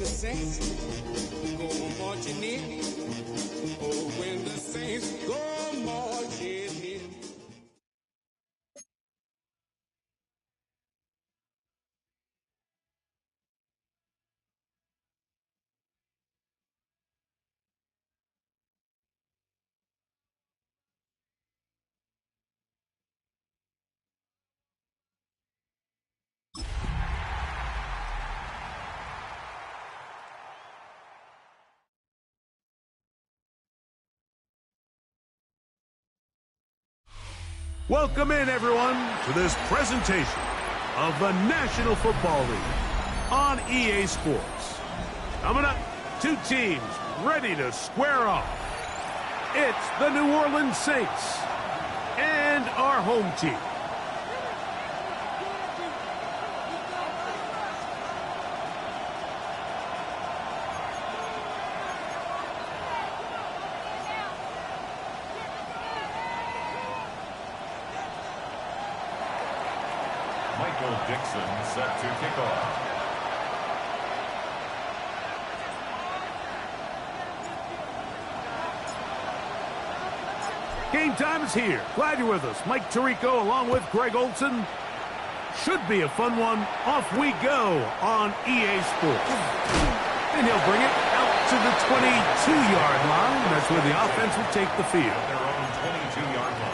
the Saints go marching in. Oh, when the Saints go marching in. Welcome in, everyone, to this presentation of the National Football League on EA Sports. Coming up, two teams ready to square off. It's the New Orleans Saints and our home team. Dixon set to kick off. Game time is here. Glad you're with us. Mike Tirico along with Greg Olson. Should be a fun one. Off we go on EA Sports. And he'll bring it out to the 22-yard line. That's where the offense will take the field. Their own 22-yard line.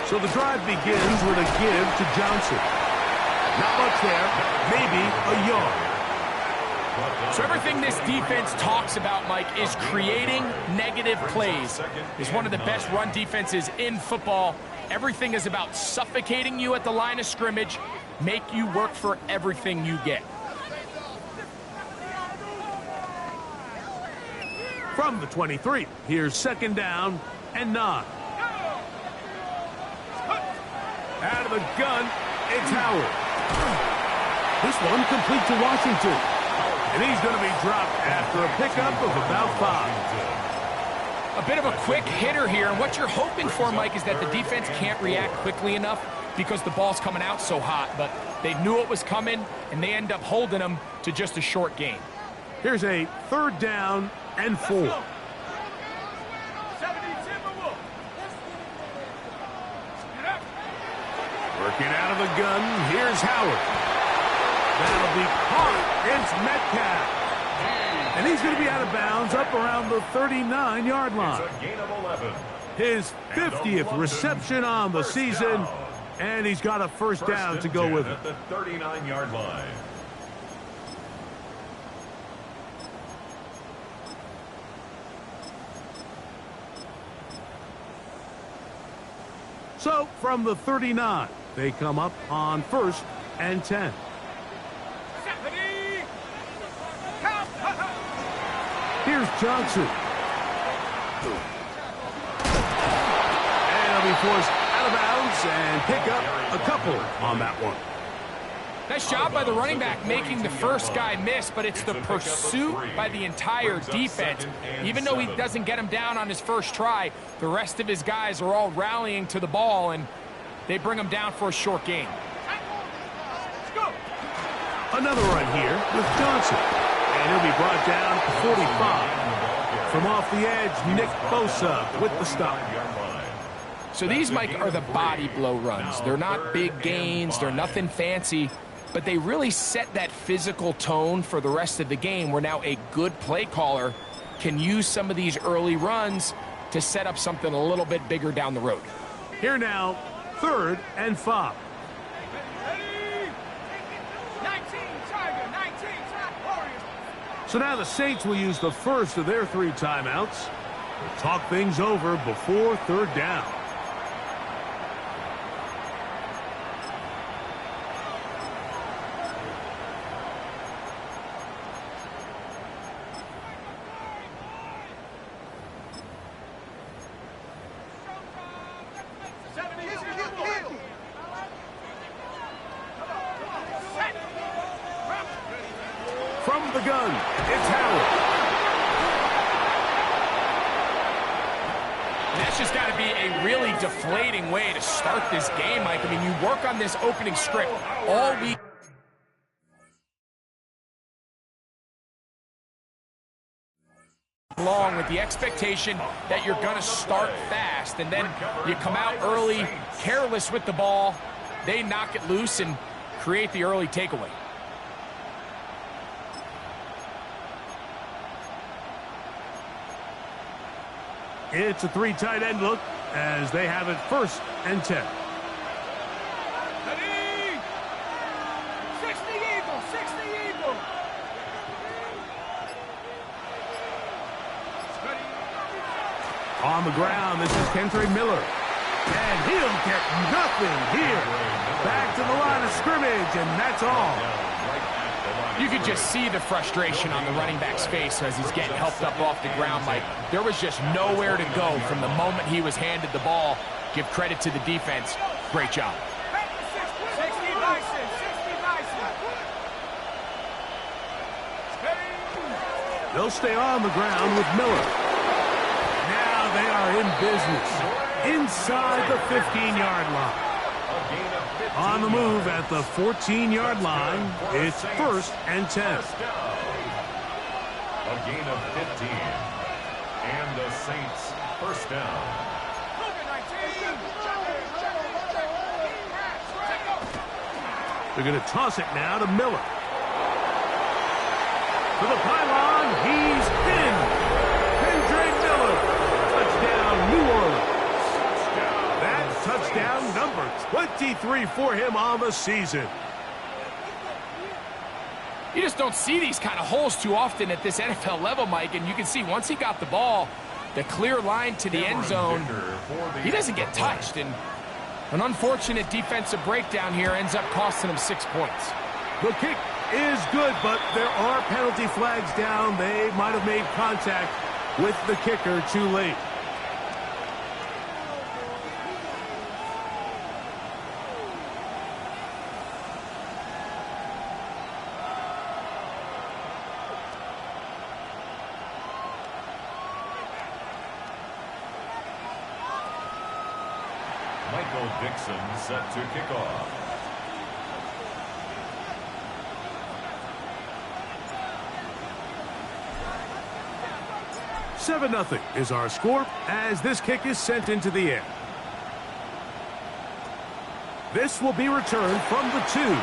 So the drive begins with a give to Johnson. Not much there, maybe a yard. So everything this defense talks about, Mike, is creating negative plays. It's one of the best run defenses in football. Everything is about suffocating you at the line of scrimmage, make you work for everything you get. From the 23, here's second down and 9. Out of the gun, it's Howard. This one complete to Washington. And he's going to be dropped after a pickup of about 5. A bit of a quick hitter here, and what you're hoping for, Mike, is that the defense can't react quickly enough because the ball's coming out so hot, but they knew it was coming, and they end up holding them to just a short gain. Here's a third down and 4. Working out of the gun, here's Howard. That'll be caught. It's Metcalf. And he's going to be out of bounds up around the 39-yard line. It's a gain of 11. His 50th reception on the season, and he's got a first down to go with it. At the 39-yard line. So from the 39, they come up on 1st and 10. Here's Johnson. And he'll be forced out of bounds and pick up a couple on that one. Nice job by the running back making the first guy miss, but it's the pursuit by the entire defense. Even though he doesn't get him down on his first try, the rest of his guys are all rallying to the ball, and they bring him down for a short gain. Another run here with Johnson. And he'll be brought down to 45. From off the edge, Nick Bosa with the stop. So these, Mike, are the body blow runs. They're not big gains. They're nothing fancy. But they really set that physical tone for the rest of the game where now a good play caller can use some of these early runs to set up something a little bit bigger down the road. Here now, 3rd and 5. So now the Saints will use the first of their 3 timeouts to talk things over before 3rd down. gun. It's Howard. That's just got to be a really deflating way to start this game, Mike. I mean, you work on this opening script all week long with the expectation that you're going to start fast, and then you come out early, careless with the ball. They knock it loose and create the early takeaway. It's a 3 tight end look as they have it 1st and 10. 60 Eagle, 60 Eagle. On the ground, this is Kentre Miller. And he'll get nothing here. Back to the line of scrimmage, and that's all. You could just see the frustration on the running back's face as he's getting helped up off the ground, Mike. There was just nowhere to go from the moment he was handed the ball. Give credit to the defense. Great job. 60 Bison, 60 Bison. They'll stay on the ground with Miller. Now they are in business. Inside the 15-yard line. On the move at the 14-yard line, it's 1st and 10. A gain of 15. And the Saints first down. They're going to toss it now to Miller. To the pylon, he's in. Kendrick Miller. Touchdown, New Orleans. That's touchdown number 23 for him on the season. You just don't see these kind of holes too often at this NFL level, Mike, and you can see once he got the ball, the clear line to the end zone, he doesn't get touched, and an unfortunate defensive breakdown here ends up costing him 6 points. The kick is good, but there are penalty flags down. They might have made contact with the kicker too late. Dixon set to kick off. "7-0 is our score as this kick is sent into the air. This will be returned from the 2.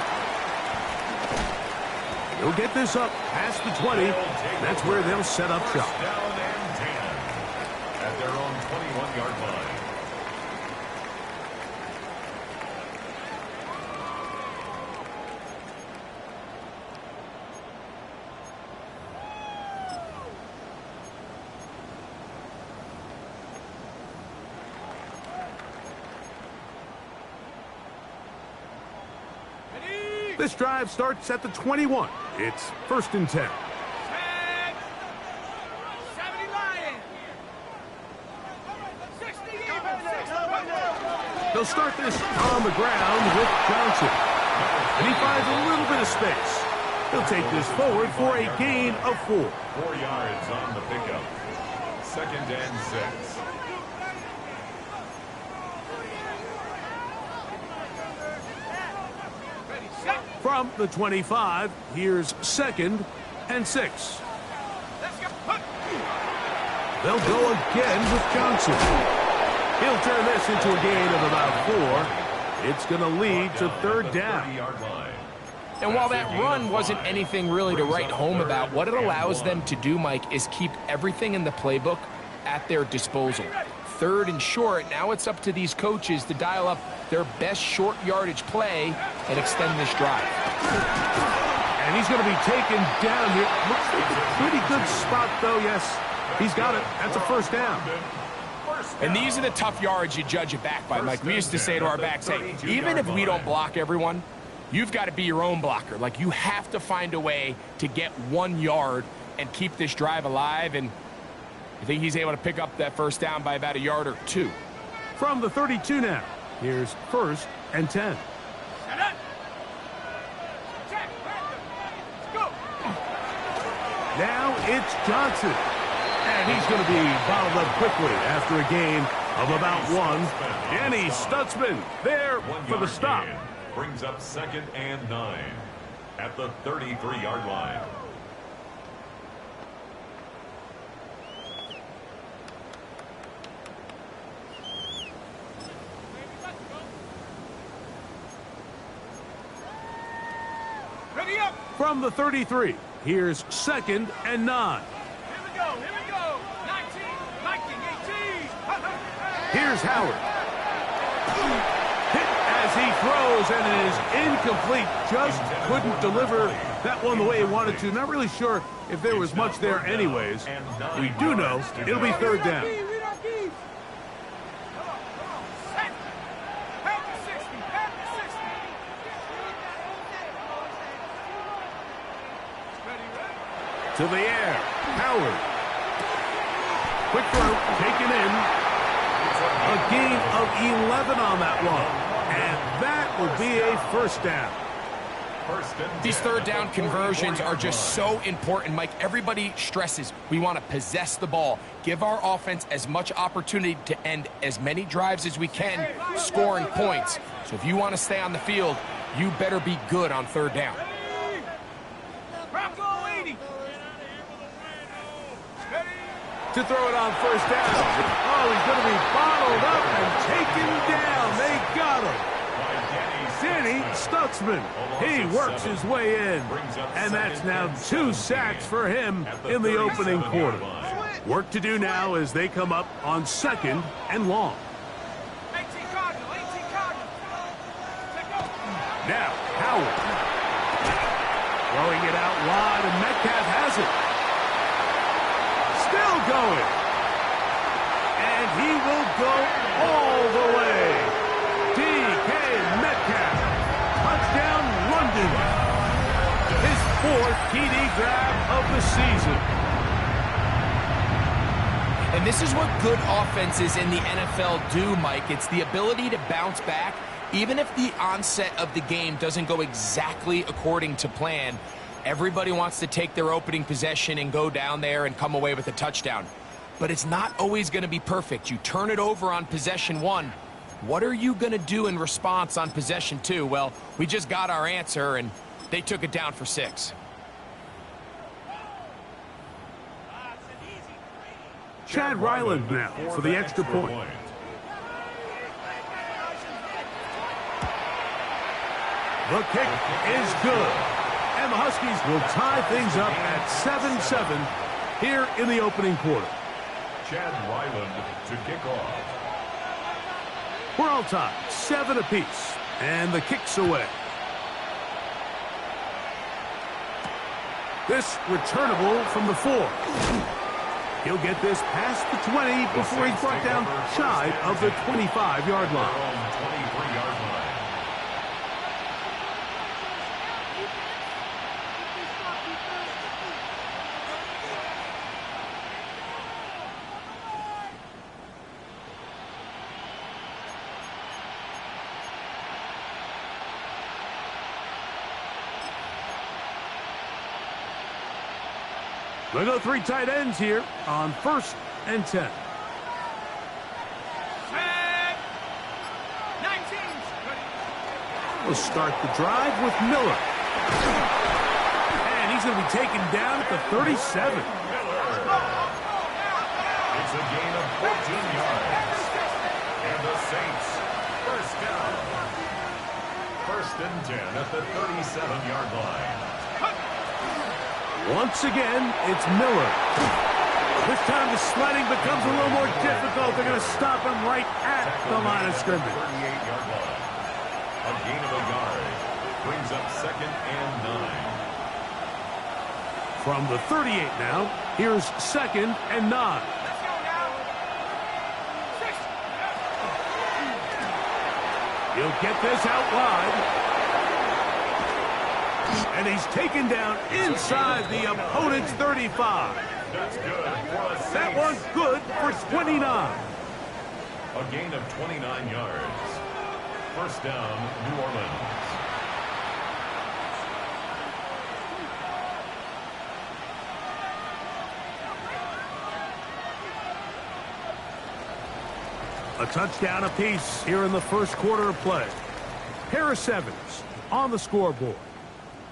He'll get this up past the 20. That's where they'll set up shop. Down and 10 at their own 21-yard line. This drive starts at the 21. It's 1st and 10. 70 Lions. 60 Eagles. They'll start this on the ground with Johnson. And he finds a little bit of space. He'll take this forward for a gain of 4. 4 yards on the pickup. 2nd and 6. From the 25, here's 2nd and 6. They'll go again with Johnson. He'll turn this into a gain of about 4. It's going to lead to 3rd down. And while that run wasn't anything really to write home about, what it allows them to do, Mike, is keep everything in the playbook at their disposal. 3rd and short, now it's up to these coaches to dial up their best short yardage play and extend this drive. And he's going to be taken down here. Looks like a pretty good spot, though. Yes, he's got it. That's a 1st down. And these are the tough yards you judge it back by, Mike. We used to say to our backs, hey, even if we don't block everyone, you've got to be your own blocker. Like, you have to find a way to get 1 yard and keep this drive alive, and I think he's able to pick up that 1st down by about a yard or 2. From the 32 now, here's 1st and 10. Now it's Johnson. And he's going to be bottled up quickly after a gain of about 1. Danny Stutzman there for the stop. Brings up 2nd and 9 at the 33-yard line. Ready up. From the 33, here's 2nd and 9. Here we go. 19, 18. Here's Howard. Hit as he throws, and it is incomplete. Just couldn't deliver that one the way he wanted to. Not really sure if there was much there anyways. We do know it'll be 3rd down. To the air, Howard. Quick throw, taken in. A gain of 11 on that one. And that will be a 1st down. These 3rd down conversions are just so important, Mike. Everybody stresses we want to possess the ball, give our offense as much opportunity to end as many drives as we can, scoring points. So if you want to stay on the field, you better be good on 3rd down. To throw it on 1st down. Oh, he's going to be bottled up and taken down. They got him. Danny Stutzman. He works his way in. And that's now 2 sacks for him in the opening quarter. Work to do now as they come up on 2nd and long. Now, Howard. Throwing it out wide, and Metcalf has it. Still going. And he will go all the way. DK Metcalf. Touchdown London. His 4th TD grab of the season. And this is what good offenses in the NFL do, Mike. It's the ability to bounce back. Even if the onset of the game doesn't go exactly according to plan, everybody wants to take their opening possession and go down there and come away with a touchdown. But it's not always going to be perfect. You turn it over on possession 1. What are you going to do in response on possession 2? Well, we just got our answer, and they took it down for 6. Chad Ryland now for the extra point. The kick is good. And the Huskies will tie things up at 7-7 here in the opening quarter. Chad Ryland to kick off. We're all tied, 7 apiece, and the kick's away. This returnable from the 4. He'll get this past the 20 before he's brought down shy of the 25-yard line. We'll go 3 tight ends here on 1st and 10. We'll start the drive with Miller. And he's going to be taken down at the 37. It's a gain of 14 yards. And the Saints, 1st down. 1st and 10 at the 37-yard line. Once again, it's Miller. This time the sledding becomes a little more difficult. They're going to stop him right at the line of scrimmage. 38-yard line. A gain of a yard. Brings up 2nd and 9. From the 38 now, here's 2nd and 9. Let's go now. 6. He'll get this out wide. And he's taken down inside the opponent's 35. That's good for a That one good for 29. A gain of 29 yards. 1st down, New Orleans. A touchdown apiece here in the first quarter of play. Harris Evans on the scoreboard.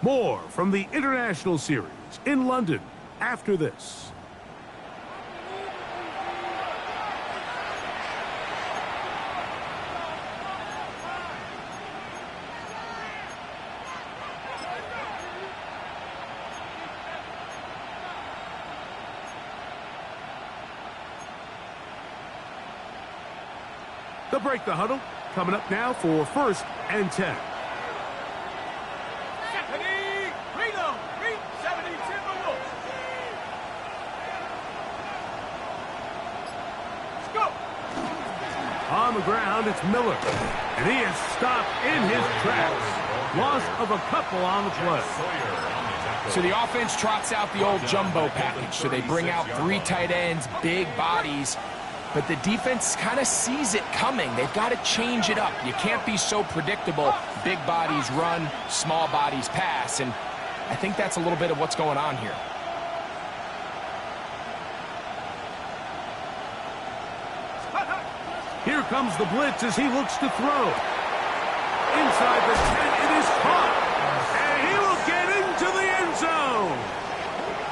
More from the International Series in London after this. They'll break the huddle. Coming up now for 1st and 10. On the ground, it's Miller. And he is stopped in his tracks. Loss of a couple on the play. So the offense trots out the old jumbo package. So they bring out 3 tight ends, big bodies. But the defense kind of sees it coming. They've got to change it up. You can't be so predictable. Big bodies run, small bodies pass. And I think that's a little bit of what's going on here. Here comes the blitz as he looks to throw. Inside the 10, it is caught. And he will get into the end zone.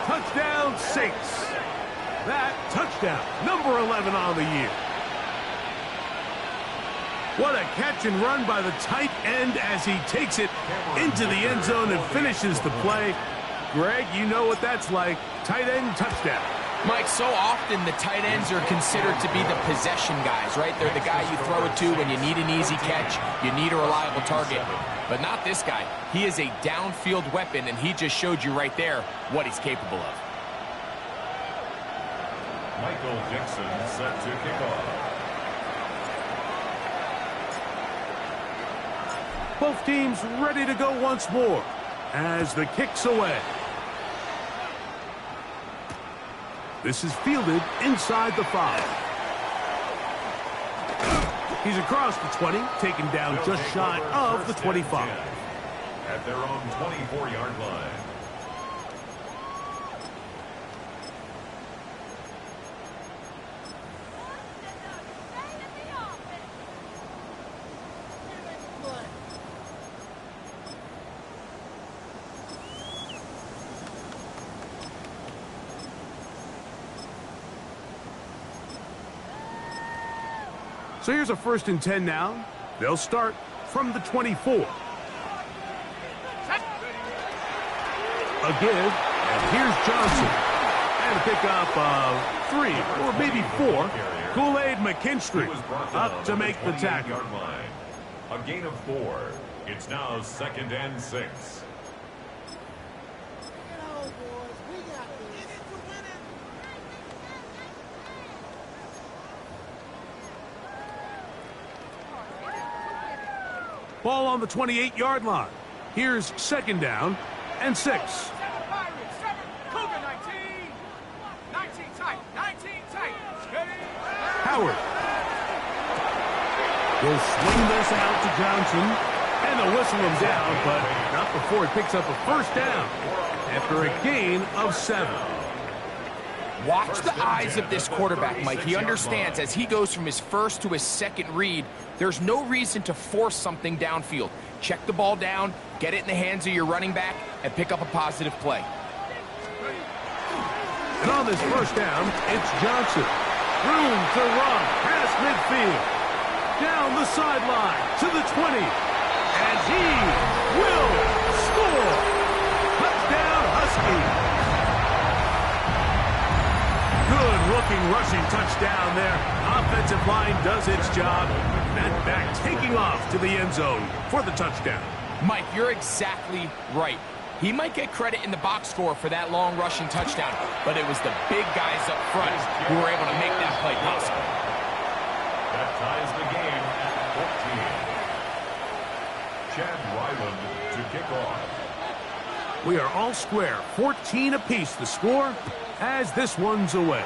Touchdown, Saints. That touchdown, number 11 on the year. What a catch and run by the tight end as he takes it into the end zone and finishes the play. Greg, you know what that's like. Tight end touchdown. Mike, so often the tight ends are considered to be the possession guys, right? They're the guy you throw it to when you need an easy catch, you need a reliable target. But not this guy. He is a downfield weapon, and he just showed you right there what he's capable of. Michael Dixon set to kick off. Both teams ready to go once more as the kick's away. This is fielded inside the 5. He's across the 20, taken down just shy of the 25. At their own 24-yard line. So here's a 1st and 10 now. They'll start from the 24. A give, and here's Johnson. And a pickup of 3 or maybe 4. Kool-Aid McKinstry up to make the tackle. A gain of 4. It's now 2nd and 6. Ball on the 28-yard line. Here's 2nd down and 6. Howard will swing this out to Johnson, and they'll whistle him down, but not before he picks up a 1st down after a gain of 7. Watch the eyes of this quarterback, Mike. He understands as he goes from his 1st to his 2nd read, there's no reason to force something downfield. Check the ball down, get it in the hands of your running back, and pick up a positive play. And on this 1st down, it's Johnson. Room to run past midfield. Down the sideline to the 20. And he will score. Touchdown, Huskies. Good-looking rushing touchdown there. Offensive line does its job. And back taking off to the end zone for the touchdown. Mike, you're exactly right. He might get credit in the box score for that long rushing touchdown, but it was the big guys up front who were able to make that play possible. That ties the game at 14. Chad Ryland to kick off. We are all square. 14 apiece the score as this one's away.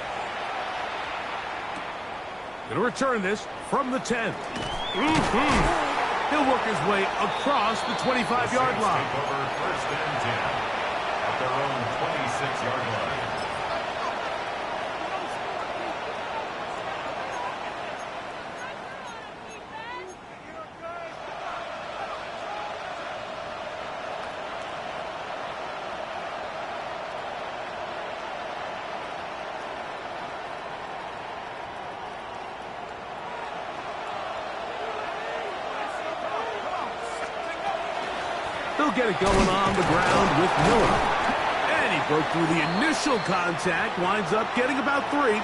Going to return this from the 10. He'll work his way across the 25-yard line. Over 1st and 10 at their own 26-yard line. They'll get it going on the ground with Miller. And he broke through the initial contact, winds up getting about 3.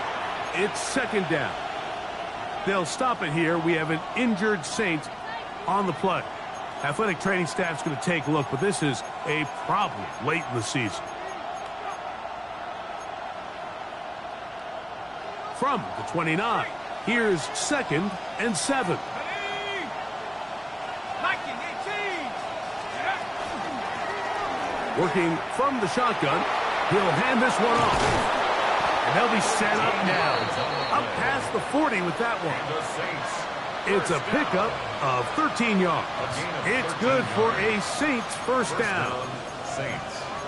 It's second down. They'll stop it here. We have an injured Saint on the play. Athletic training staff's going to take a look, but this is a problem late in the season. From the 29, here's 2nd and 7. Working from the shotgun, he'll hand this one off. And they'll be set up now. Up past the 40 with that one. It's a pickup of 13 yards. It's good for a Saints first down.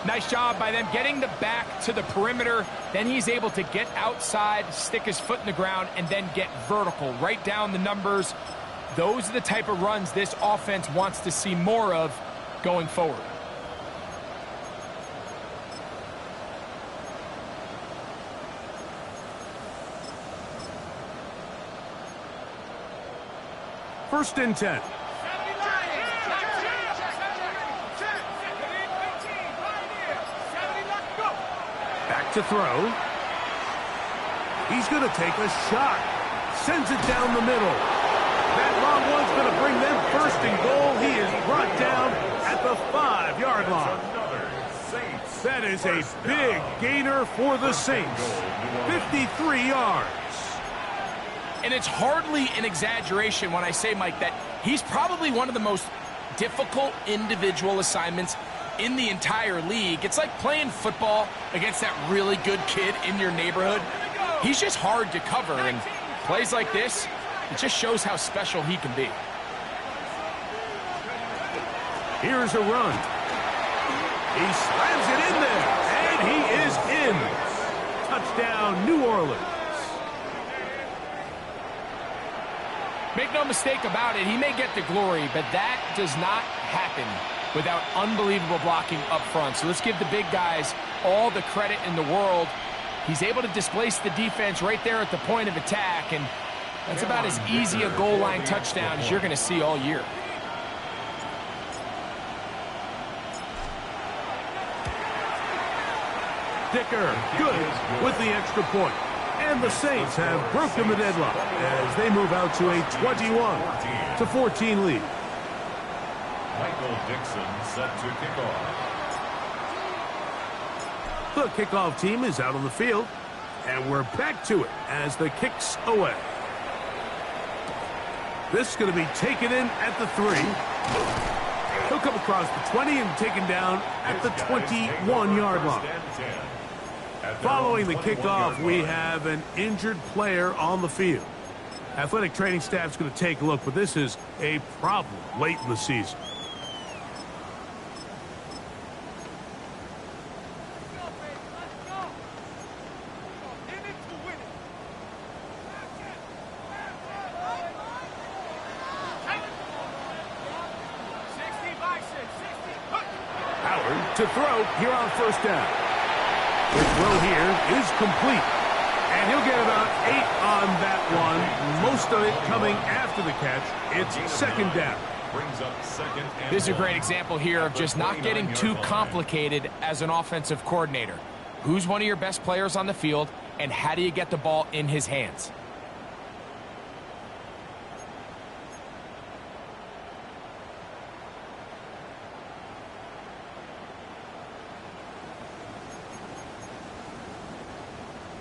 Nice job by them getting the back to the perimeter. Then he's able to get outside, stick his foot in the ground, and then get vertical. Right down the numbers. Those are the type of runs this offense wants to see more of going forward. First and 10. Back to throw. He's going to take a shot. Sends it down the middle. That long one's going to bring them first and goal. He is brought down at the 5-yard line. That is a big gainer for the Saints. 53 yards. And it's hardly an exaggeration when I say, Mike, that he's probably one of the most difficult individual assignments in the entire league. It's like playing football against that really good kid in your neighborhood. He's just hard to cover, and plays like this, it just shows how special he can be. Here's a run. He slams it in there, and he is in. Touchdown, New Orleans. Make no mistake about it, he may get the glory, but that does not happen without unbelievable blocking up front. So let's give the big guys all the credit in the world. He's able to displace the defense right there at the point of attack, and that's about as easy a goal line touchdown as you're going to see all year. Dicker, good with the extra point. And the Saints have broken the deadlock as they move out to a 21-14 lead. Michael Dixon set to kick off. The kickoff team is out on the field, and we're back to it as the kick's away. This is going to be taken in at the 3. He'll come across the 20 and taken down at the 21-yard line. Following the kickoff, we have an injured player on the field. Athletic training staff's going to take a look, but this is a problem late in the season. Howard to throw here on first down. The throw here is complete. And he'll get about 8 on that one. Most of it coming after the catch. It's second down. This is a great example here of just not getting too complicated as an offensive coordinator. Who's one of your best players on the field, and how do you get the ball in his hands?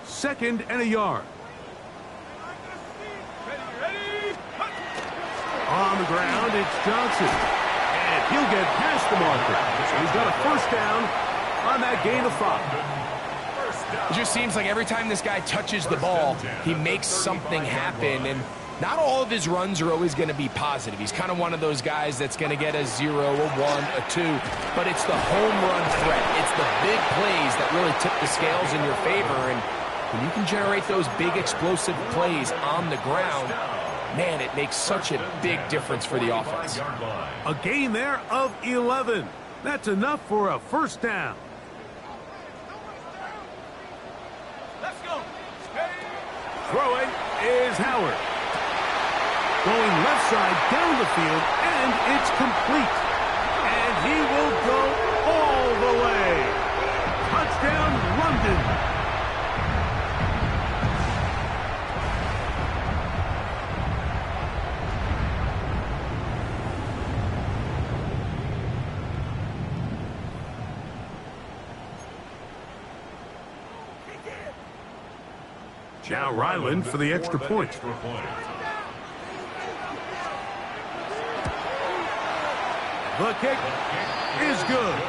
Second and a yard. On the ground, it's Johnson. And he'll get past the marker. So he's got a first down on that gain of 5. It just seems like every time this guy touches the ball, he makes something happen. And not all of his runs are always going to be positive. He's kind of one of those guys that's going to get a 0, a 1, a 2. But it's the home run threat. It's the big plays that really tip the scales in your favor. And when you can generate those big explosive plays on the ground, man, it makes such a big difference for the offense. A gain there of 11. That's enough for a first down. Let's go. Throwing is Howard. Going left side down the field, and it's complete. And he will London. Now Ryland for the extra point. The kick is good.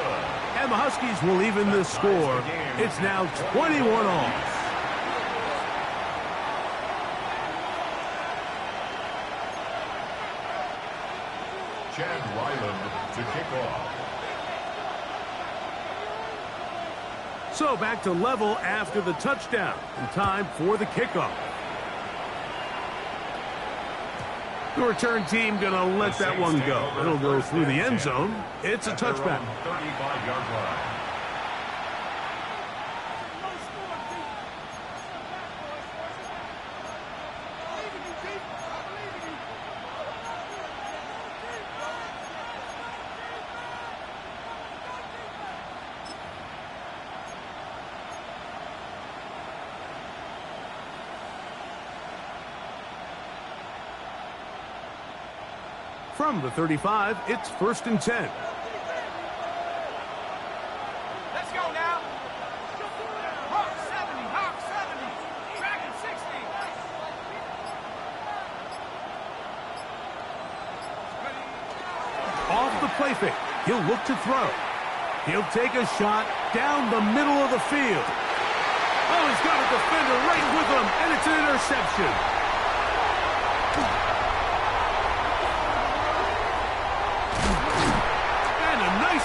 And the Huskies will even the score. It's now 21 all. Chad Ryland to kick off. So back to level after the touchdown. And time for the kickoff. The return team going to let that one go. It'll go through the end zone. It's a touchback. 35-yard line. From the 35, it's 1st and 10. Let's go now. Hawk 70, Hawk 70, Dragon 60. Off the play fake. He'll look to throw. He'll take a shot down the middle of the field. Oh, he's got a defender right with him, and it's an interception.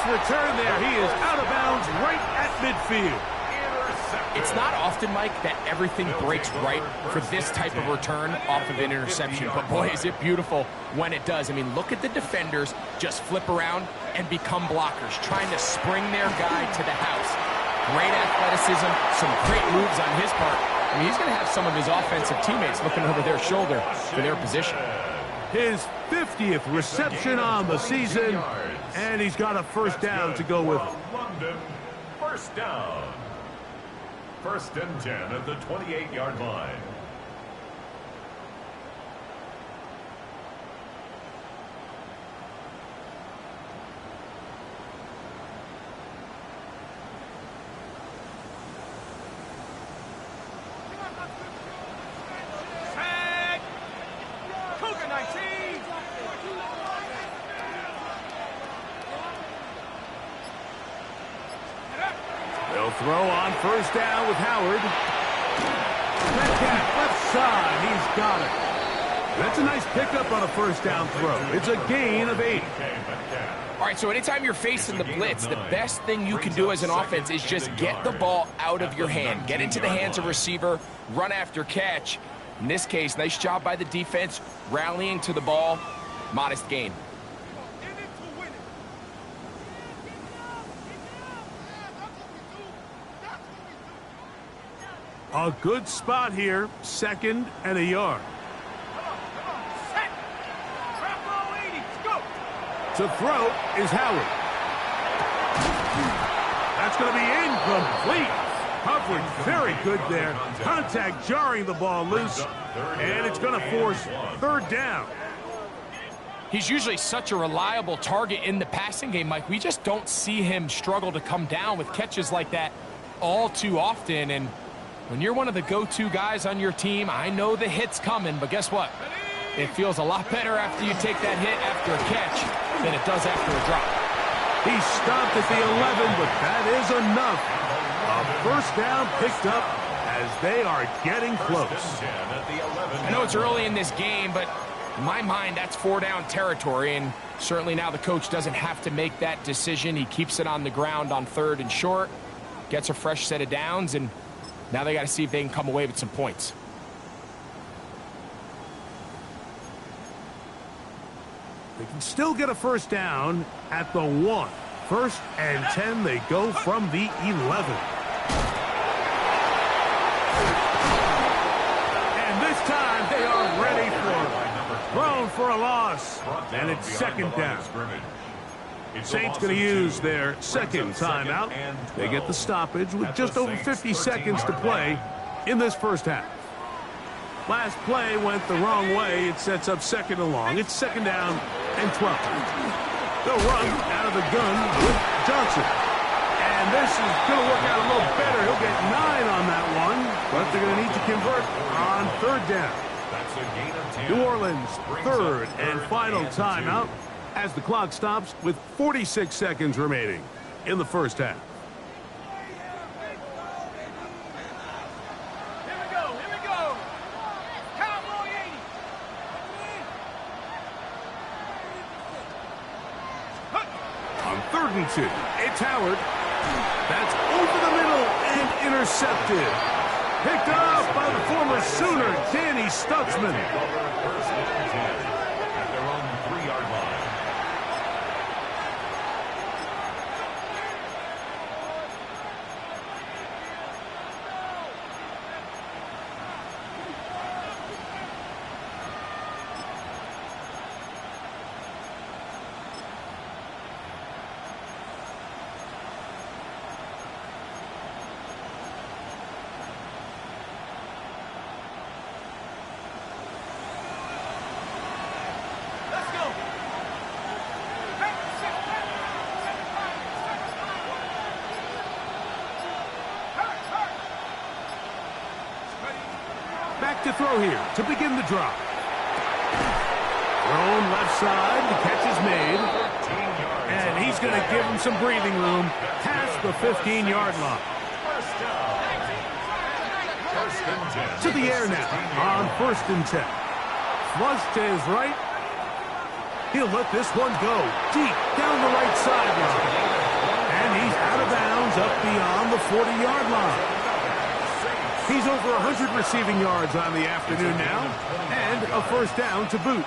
Return there. He is out of bounds right at midfield. It's not often, Mike, that everything breaks right for this type of return off of an interception. But boy, is it beautiful when it does. I mean, look at the defenders just flip around and become blockers, trying to spring their guy to the house. Great athleticism, some great moves on his part. I mean, he's going to have some of his offensive teammates looking over their shoulder for their position. His 50th reception on the season, and he's got a first down to go with it. London, first down. 1st and 10 at the 28-yard line. Throw on 1st down with Howard. Metcalf, left side. He's got it. That's a nice pickup on a 1st down throw. It's a gain of 8. All right, so anytime you're facing the blitz, the best thing you can do as an offense is just get the ball out of your hand. Get into the hands of receiver, run after catch. In this case, nice job by the defense, rallying to the ball. Modest gain. A good spot here, 2nd and a yard. Set. Trap roll 80. Let's go. To throw is Howard. That's going to be incomplete. Coverage very good there. Contact jarring the ball loose, and it's going to force 3rd down. He's usually such a reliable target in the passing game, Mike. We just don't see him struggle to come down with catches like that all too often. And when you're one of the go-to guys on your team, I know the hit's coming, but guess what? It feels a lot better after you take that hit after a catch than it does after a drop. He stopped at the 11, but that is enough. A 1st down picked up as they are getting close. I know it's early in this game, but in my mind, that's 4-down territory, and certainly now the coach doesn't have to make that decision. He keeps it on the ground on 3rd and short, gets a fresh set of downs, and now they got to see if they can come away with some points. They can still get a 1st down at the 1. 1st and 10, they go from the 11. And this time they are ready for it. Thrown for a loss, and it's 2nd down. Saints going to use their second timeout. They get the stoppage with just over 50 seconds to play in this first half. Last play went the wrong way. It sets up second and long. It's second down and 12. They'll run out of the gun with Johnson. And this is going to work out a little better. He'll get 9 on that one, but they're going to need to convert on third down. New Orleans, third and final timeout as the clock stops with 46 seconds remaining in the first half. Here we go. Cowboy 80. On third and 2, it's Howard. That's over the middle and intercepted. Picked up by the former Sooner, Danny Stutzman. First and 10 at their own 3-yard line. Let's go. Back to throw here to begin the drop. Thrown left side, the catch is made. And he's going to give him some breathing room past the 15-yard line. To the air now on first and 10. Flush to his right. He'll let this one go deep down the right sideline. And he's out of bounds up beyond the 40-yard line. He's over 100 receiving yards on the afternoon now, and a first down to boot.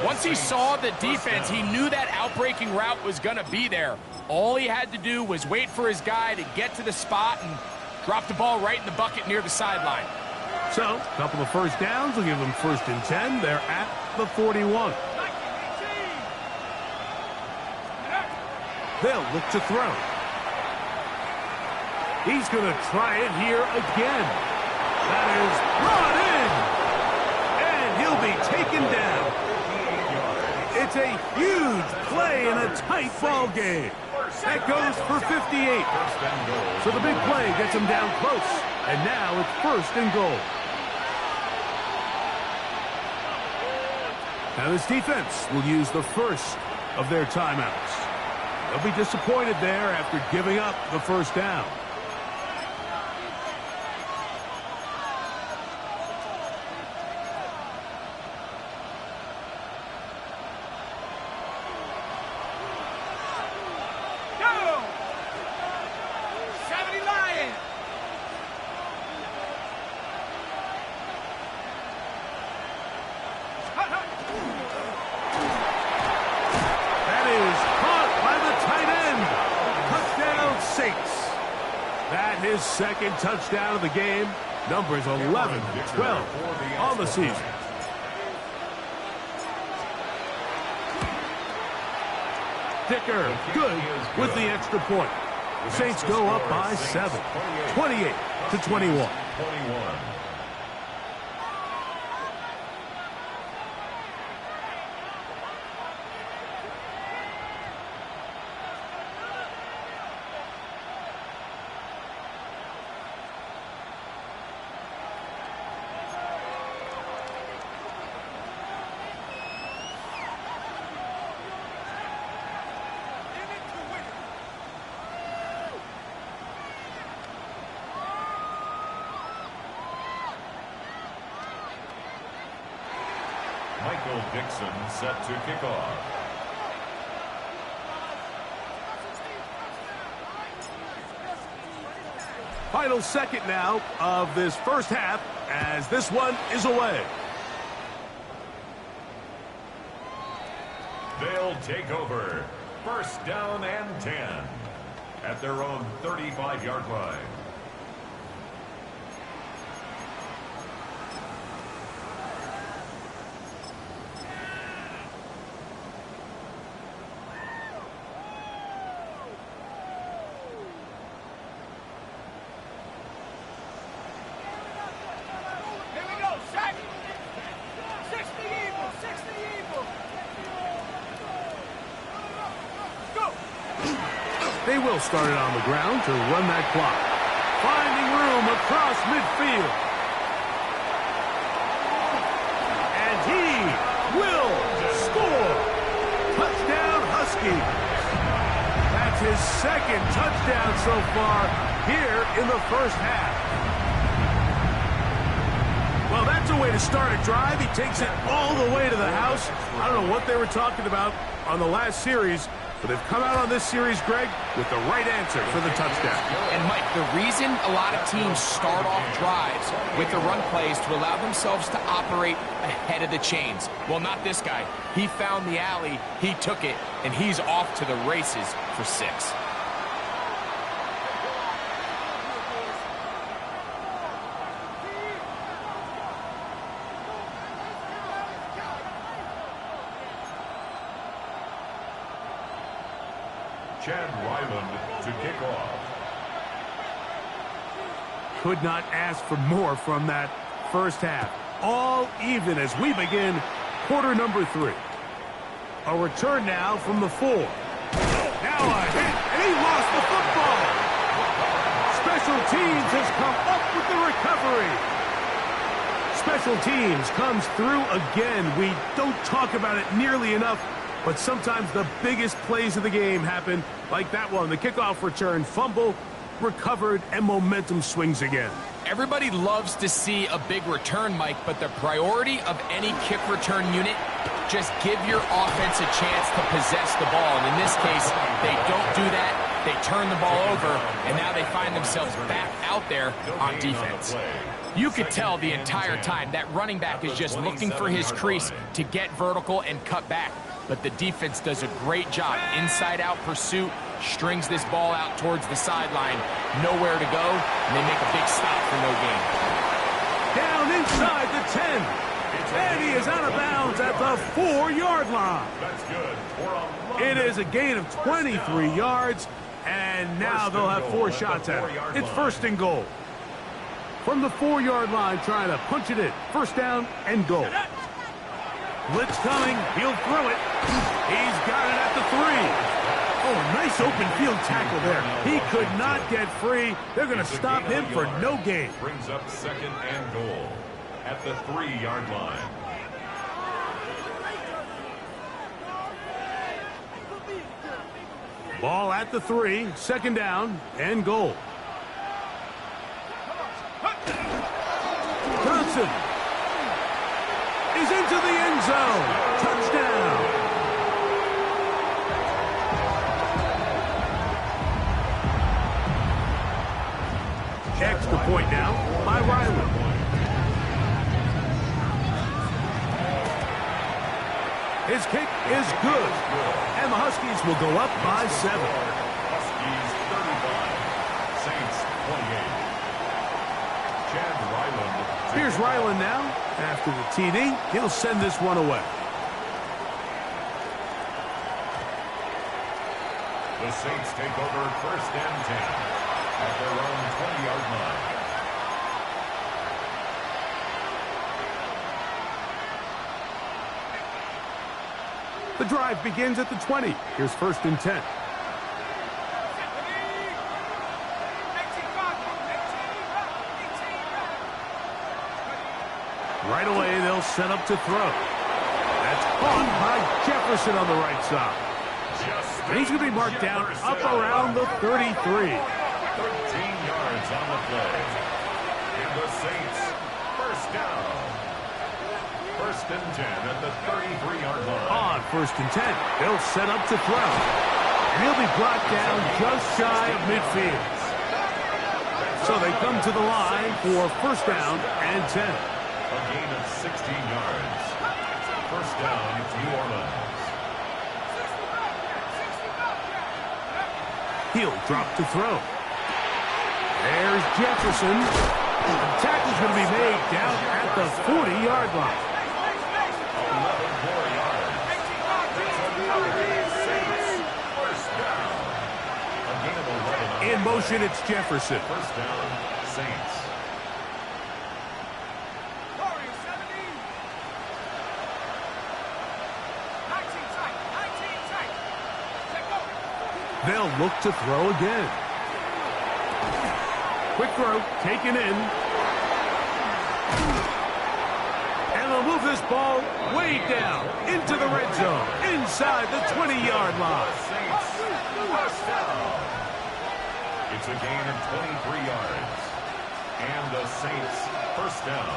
Once he saw the defense, he knew that outbreaking route was going to be there. All he had to do was wait for his guy to get to the spot and drop the ball right in the bucket near the sideline. So, a couple of first downs will give them first and 10. They're at the 41. They'll look to throw. He's going to try it here again. That is brought in. And he'll be taken down. It's a huge play in a tight ball game. That goes for 58. So the big play gets him down close. And now it's first and goal. Now this defense will use the first of their timeouts. They'll be disappointed there after giving up the first down. Go! 70 Lions. That is caught by the tight end. Touchdown, Saints. That his second touchdown of the game. Numbers 11, 12 on the season. Dicker, good with the extra point. The Saints go up by 7, 28-21. Michael Dixon set to kick off. Final second now of this first half as this one is away. They'll take over. First down and 10 at their own 35-yard line. They will start it on the ground to run that clock. Finding room across midfield. And he will score. Touchdown, Huskies. That's his second touchdown so far here in the first half. Well, that's a way to start a drive. He takes it all the way to the house. I don't know what they were talking about on the last series, but they've come out on this series, Greg, with the right answer for the touchdown. And, Mike, the reason a lot of teams start off drives with the run plays to allow themselves to operate ahead of the chains. Well, not this guy. He found the alley, he took it, and he's off to the races for 6. Chad Ryland to kick off. Could not ask for more from that first half. All even as we begin quarter number 3. A return now from the 4. Now a hit, and he lost the football. Special teams has come up with the recovery. Special teams comes through again. We don't talk about it nearly enough, but sometimes the biggest plays of the game happen like that one. The kickoff return, fumble, recovered, and momentum swings again. Everybody loves to see a big return, Mike, but the priority of any kick return unit, just give your offense a chance to possess the ball. And in this case, they don't do that. They turn the ball over, and now they find themselves back out there on defense. You could tell the entire time that running back is just looking for his crease to get vertical and cut back. But the defense does a great job. Inside-out pursuit, strings this ball out towards the sideline. Nowhere to go, and they make a big stop for no gain. Down inside the 10. And he is out of bounds at the 4-yard line. That's good. It is a gain of 23 yards, and now they'll have 4 shots at it. It's first and goal. From the 4-yard line, trying to punch it in. First down and goal. Blitz coming. He'll throw it. He's got it at the 3. Oh, nice open field tackle there. He could not get free. They're going to stop him for no gain. Brings up second and goal at the 3-yard line. Ball at the 3. Second down and goal. Johnson is into the end zone. Touchdown. Extra point now by Ryland. His kick is good. And the Huskies will go up by 7. Huskies 35, Saints 28. Chad Ryland. Here's Ryland now. After the TD, he'll send this one away. The Saints take over first and 10 at their own 20-yard line. The drive begins at the 20. Here's first and 10. Right away, they'll set up to throw. That's caught by Jefferson on the right side. And he's going to be marked down up around the 33. 13 yards on the play. And the Saints, first down. First and 10 at the 33-yard line. On first and 10, they'll set up to throw. And he'll be brought down just shy of midfield. So they come to the line for first down and 10. A gain of 16 yards. First down, New Orleans. He'll drop to throw. There's Jefferson. The tackle's going to be made down at the 40-yard line. 11 more yards. Saints, first down. A gain of 11. In motion, it's Jefferson. First down, Saints. They'll look to throw again. Quick throw, taken in. And they'll move this ball way down into the red zone, inside the 20-yard line. It's a gain of 23 yards. And the Saints first down.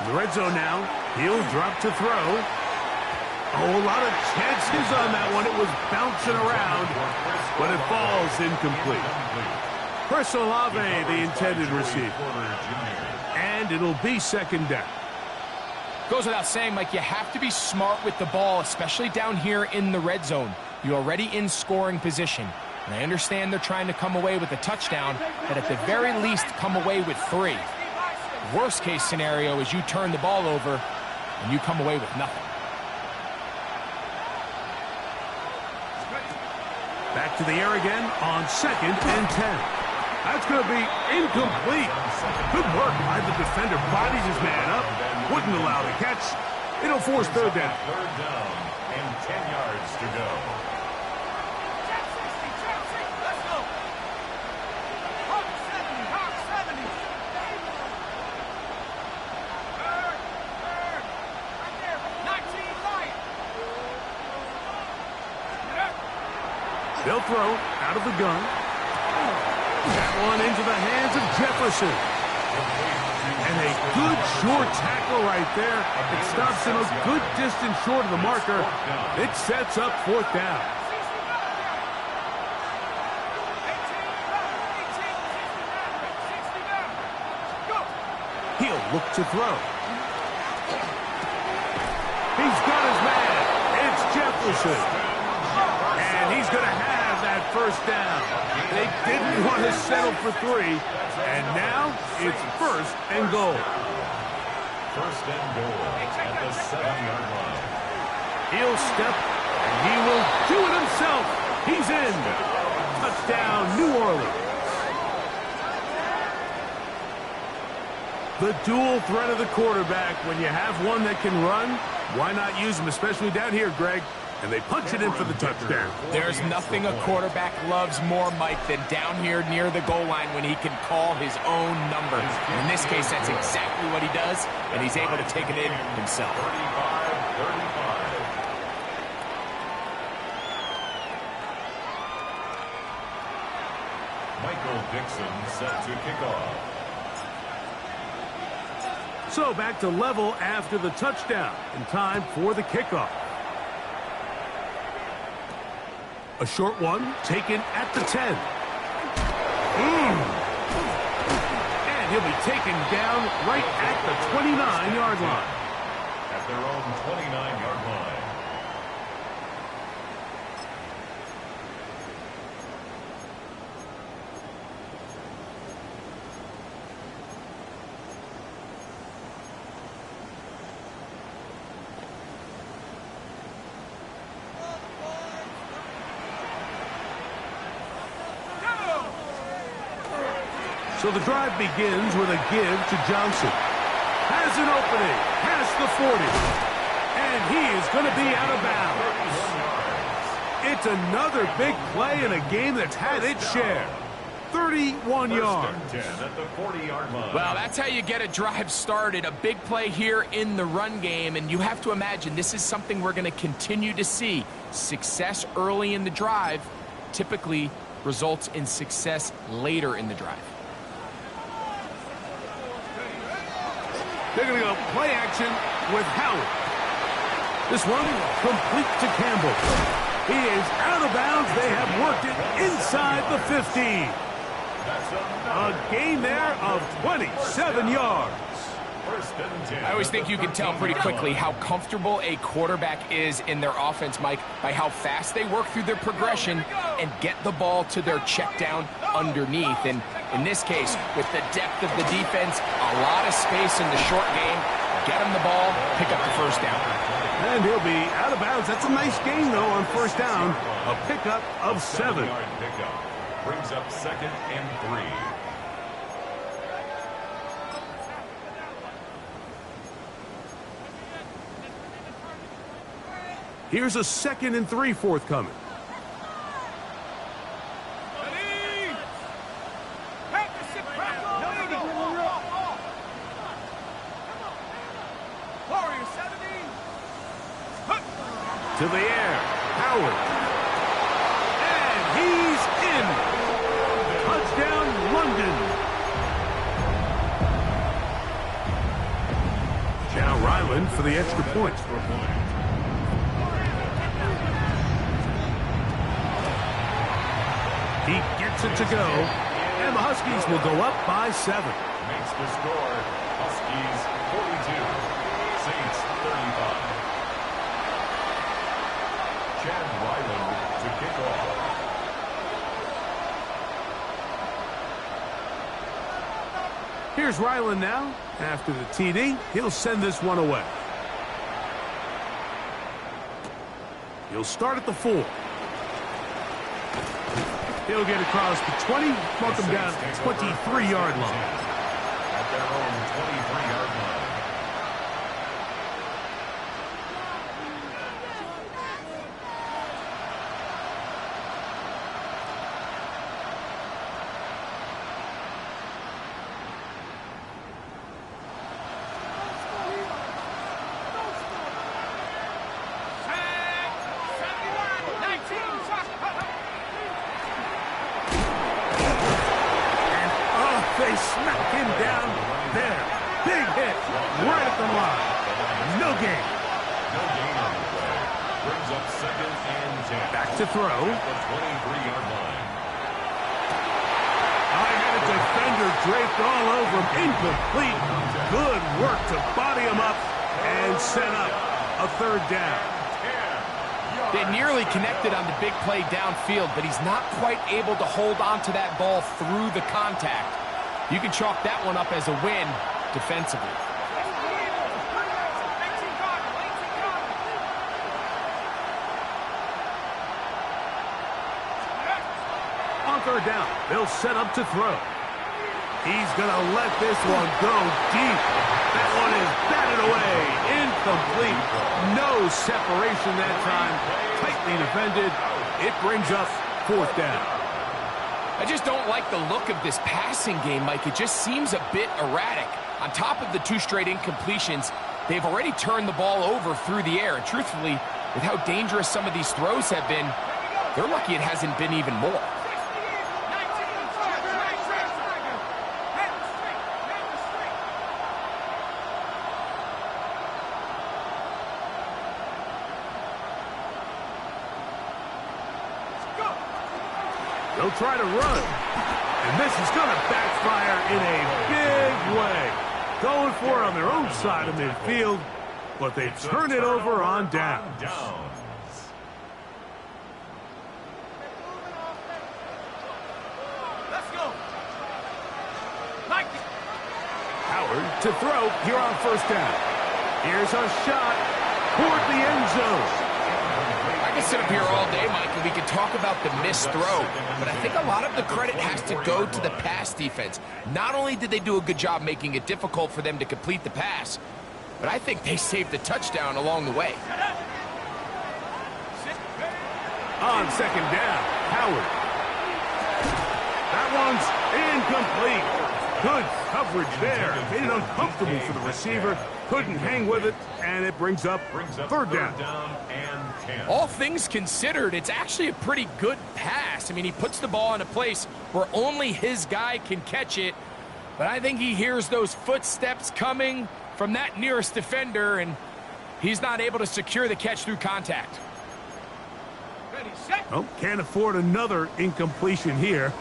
In the red zone now. He'll drop to throw. Oh, a lot of chances on that one. It was bouncing around, but it falls incomplete. Chris Olave, the intended receiver. And it'll be second down. Goes without saying, Mike, you have to be smart with the ball, especially down here in the red zone. You're already in scoring position. And I understand they're trying to come away with a touchdown, but at the very least, come away with 3. Worst case scenario is you turn the ball over and you come away with nothing. Back to the air again on 2nd and 10. That's going to be incomplete. Good work by the defender. Bodies his man up. Wouldn't allow the catch. It'll force third down. Third down and 10 yards to go. They'll throw out of the gun. That one into the hands of Jefferson. And a good short tackle right there. It stops him a good distance short of the marker. It sets up 4th down. He'll look to throw. He's got his man. It's Jefferson. And he's going to have that first down. They didn't want to settle for 3. And now it's 1st and goal. First and goal at the 7-yard line. He'll step, and he will do it himself. He's in. Touchdown, New Orleans. The dual threat of the quarterback. When you have one that can run, why not use him, especially down here, Greg? And they punch it in for the touchdown. There's nothing a quarterback loves more, Mike, than down here near the goal line when he can call his own number. In this case, that's exactly what he does, and he's able to take it in himself. 35-35. Michael Dixon set to kick off. So back to level after the touchdown, in time for the kickoff. A short one taken at the 10. And he'll be taken down right at the 29-yard line. At their own 29-yard line. So the drive begins with a give to Johnson. Has an opening, past the 40. And he is going to be out of bounds. It's another big play in a game that's had its share. 31 yards. At the 40-yard line. Well, that's how you get a drive started. A big play here in the run game, and you have to imagine this is something we're going to continue to see. Success early in the drive typically results in success later in the drive. They're going to go play action with Howard. This one complete to Campbell. He is out of bounds. They have worked it inside the 15. A gain there of 27 yards. I always think you can tell pretty quickly how comfortable a quarterback is in their offense, Mike, by how fast they work through their progression and get the ball to their check down underneath. And in this case, with the depth of the defense, a lot of space in the short game, get him the ball, pick up the first down. And he'll be out of bounds. That's a nice gain, though, on first down. A pickup of 7. Brings up 2nd and 3. Here's a 2nd and 3 forthcoming. To the air, Howard. And he's in. Touchdown, London. Now Ryland for the extra point. He gets it to go, and the Huskies will go up by 7. Makes the score, Huskies 42, Saints 35. Chad Ryland to kick off. Here's Ryland now. After the TD, he'll send this one away. He'll start at the 4. He'll get across the 20, mark him down at the 23-yard line. At their own 23-yard line. They smack him down there. Big hit right at the line. No gain. No gain on the play. Brings up 2nd and 10. Back to throw. At the 23-yard line. I had a defender draped all over him. Incomplete. Good work to body him up and set up a 3rd down. They nearly connected on the big play downfield, but he's not quite able to hold on to that ball through the contact. You can chalk that one up as a win defensively. On 3rd down, they'll set up to throw. He's going to let this one go deep. That one is batted away. Incomplete. No separation that time. Tightly defended. It brings up 4th down. I just don't like the look of this passing game, Mike. It just seems a bit erratic. On top of the 2 straight incompletions, they've already turned the ball over through the air. And truthfully, with how dangerous some of these throws have been, they're lucky it hasn't been even more. They'll try to run. And this is going to backfire in a big way. Going for it on their own side of midfield, but they turn it over on downs. Let's go. Howard to throw here on 1st down. Here's a shot toward the end zone. I can sit up here all day, Mike, and we can talk about the missed throw, but I think a lot of the credit has to go to the pass defense. Not only did they do a good job making it difficult for them to complete the pass, but I think they saved the touchdown along the way. On 2nd down, Howard. That one's incomplete. Good coverage there. Made it uncomfortable for the receiver. Couldn't hang with it, and it brings up 3rd down. And 10. All things considered, it's actually a pretty good pass. I mean, he puts the ball in a place where only his guy can catch it, but I think he hears those footsteps coming from that nearest defender, and he's not able to secure the catch through contact. Ready, set. Well, can't afford another incompletion here.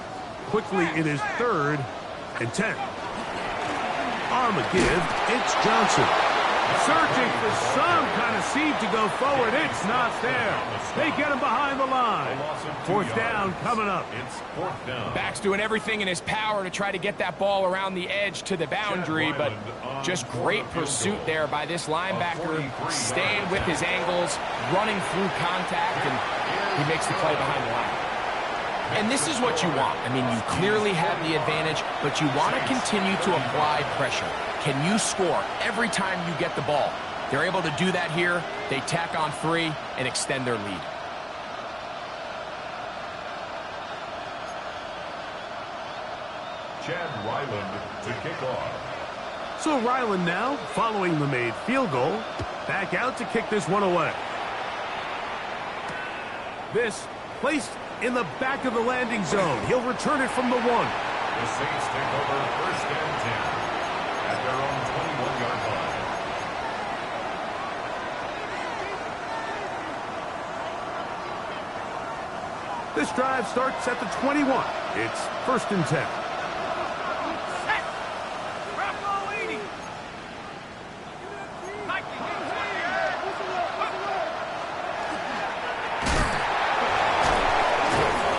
Quickly, it is 3rd and 10. On the give, it's Johnson. Searching for some kind of seed to go forward. It's not there. They get him behind the line. 4th down coming up. It's 4th down. Back's doing everything in his power to try to get that ball around the edge to the boundary, but just great pursuit there by this linebacker, staying with his angles, running through contact, and he makes the play behind the line. And this is what you want. I mean, you clearly have the advantage, but you want to continue to apply pressure. Can you score every time you get the ball? They're able to do that here. They tack on 3 and extend their lead. Chad Ryland to kick off. So Ryland now, following the made field goal, back out to kick this one away. This placed in the back of the landing zone. He'll return it from the 1. The Saints take over first and 10 at their own 21-yard line. This drive starts at the 21. It's first and 10. Set. Bravo 80.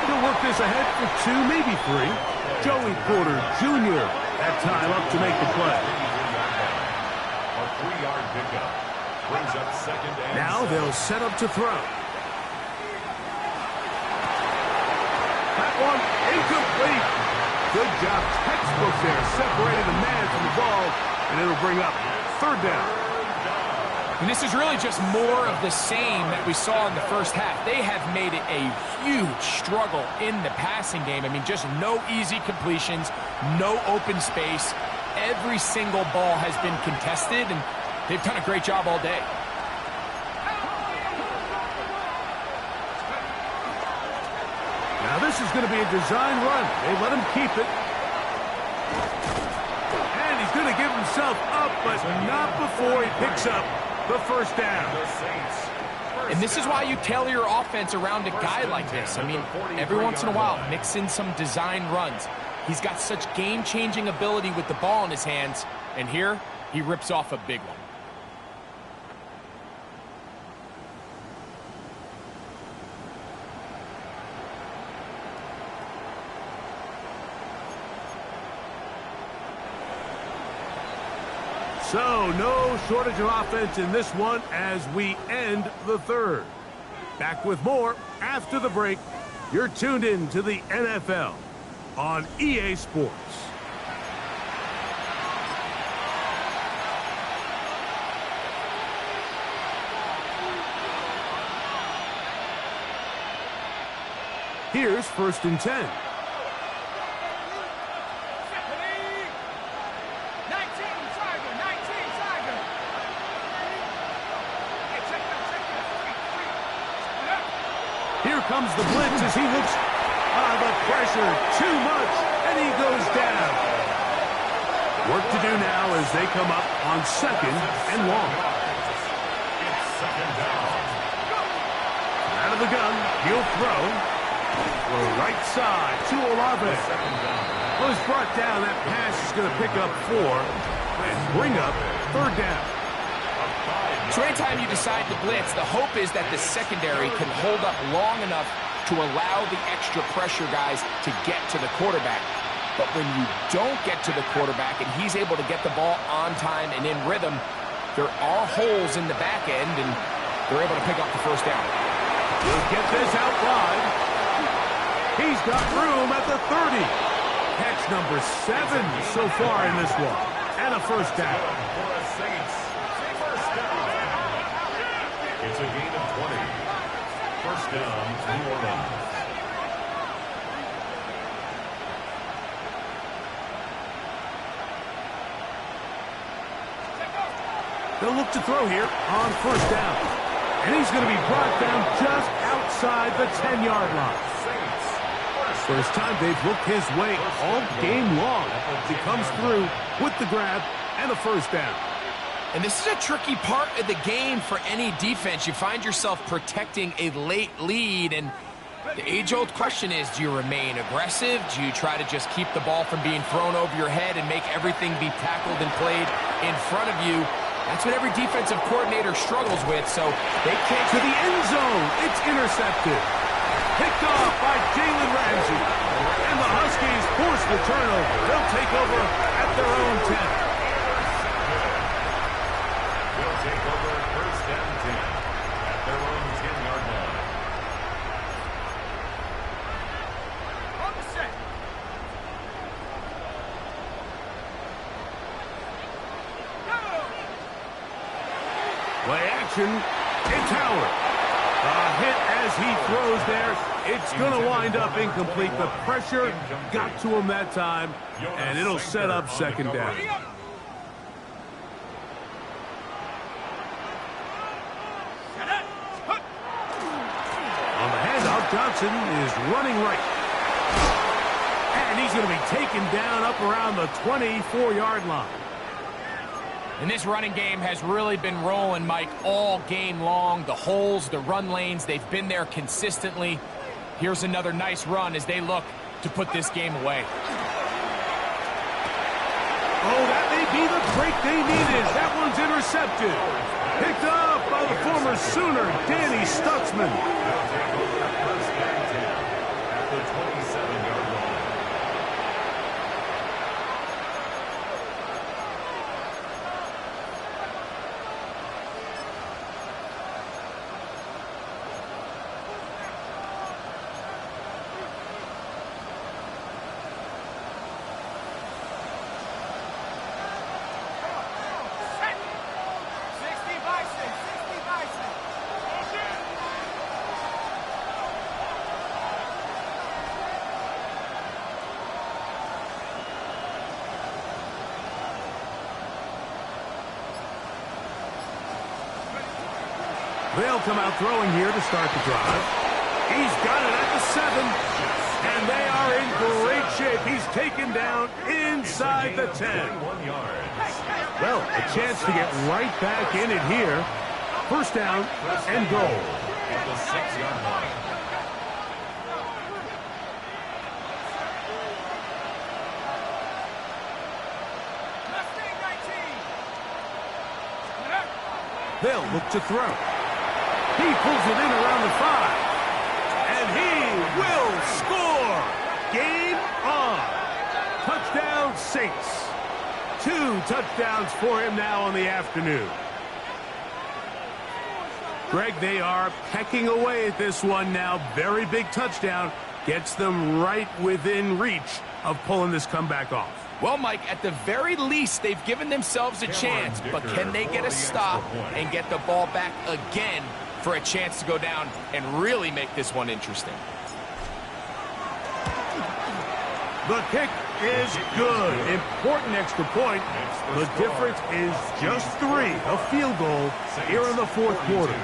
He'll work this ahead for 2, maybe 3. Joey Porter Jr. that time up to make the play. A 3-yard pickup brings up second and Now 7. they'll set up to throw. That one incomplete. Good job. Textbook there. Separated the man from the ball, and it'll bring up third down. And this is really just more of the same that we saw in the first half. They have made it a huge struggle in the passing game. I mean, just no easy completions, no open space. Every single ball has been contested, and they've done a great job all day. Now this is going to be a design run. They let him keep it. And he's going to give himself up, but not before he picks up the first down. The Saints. And this is why you tailor your offense around a guy like this. I mean, every once in a while, mix in some design runs. He's got such game-changing ability with the ball in his hands. And here, he rips off a big one. So, no shortage of offense in this one as we end the third. Back with more after the break. You're tuned in to the NFL on EA Sports. Here's first and 10. Here comes the blitz as he looks the pressure too much, and he goes down. Work to do now as they come up on second and long. It's second down. Out of the gun, he'll throw. Right side to Olave. Well, he's brought down. That pass is going to pick up 4 and bring up third down. So anytime you decide to blitz, the hope is that the secondary can hold up long enough to allow the extra pressure guys to get to the quarterback. But when you don't get to the quarterback and he's able to get the ball on time and in rhythm, there are holes in the back end, and they're able to pick up the first down. He'll get this out wide. He's got room at the 30. Catch number 7 so far in this one. And a first down. For the Saints. First down. It's a gain of 20. First down, New Orleans. They'll look to throw here on first down. And he's going to be brought down just outside the 10-yard line. First time they've looked his way all game long. He comes through with the grab and a first down. And this is a tricky part of the game for any defense. You find yourself protecting a late lead, and the age-old question is, do you remain aggressive? Do you try to just keep the ball from being thrown over your head and make everything be tackled and played in front of you? That's what every defensive coordinator struggles with, so they can't... To the end zone, it's intercepted. Picked off by Jalen Ramsey. And the Huskies force the turnover. They'll take over at their own 10. They'll take over first and 10 at their own 10-yard line. On the set. Go! Play action. It's Howard. A hit as he throws there. It's going to wind up incomplete. The pressure got to him that time, and it'll set up second down. On the handoff, Johnson is running right. And he's going to be taken down up around the 24-yard line. And this running game has really been rolling, Mike, all game long. The holes, the run lanes, they've been there consistently. Here's another nice run as they look to put this game away. Oh, that may be the break they needed. That one's intercepted. Picked up by the former Sooner, Danny Stutzman. They'll come out throwing here to start the drive. He's got it at the 7. And they are in great shape. He's taken down inside the 10. Well, a chance to get right back in it here. First down and goal. At the 6-yard line. They'll look to throw. He pulls it in around the 5. And he will score. Game on. Touchdown, Saints. 2 touchdowns for him now on the afternoon. Greg, they are pecking away at this one now. Very big touchdown. Gets them right within reach of pulling this comeback off. Well, Mike, at the very least, they've given themselves a chance, but can they get a stop and get the ball back again for a chance to go down and really make this one interesting? The kick is good. Important extra point. The difference is just 3. A field goal here in the fourth quarter.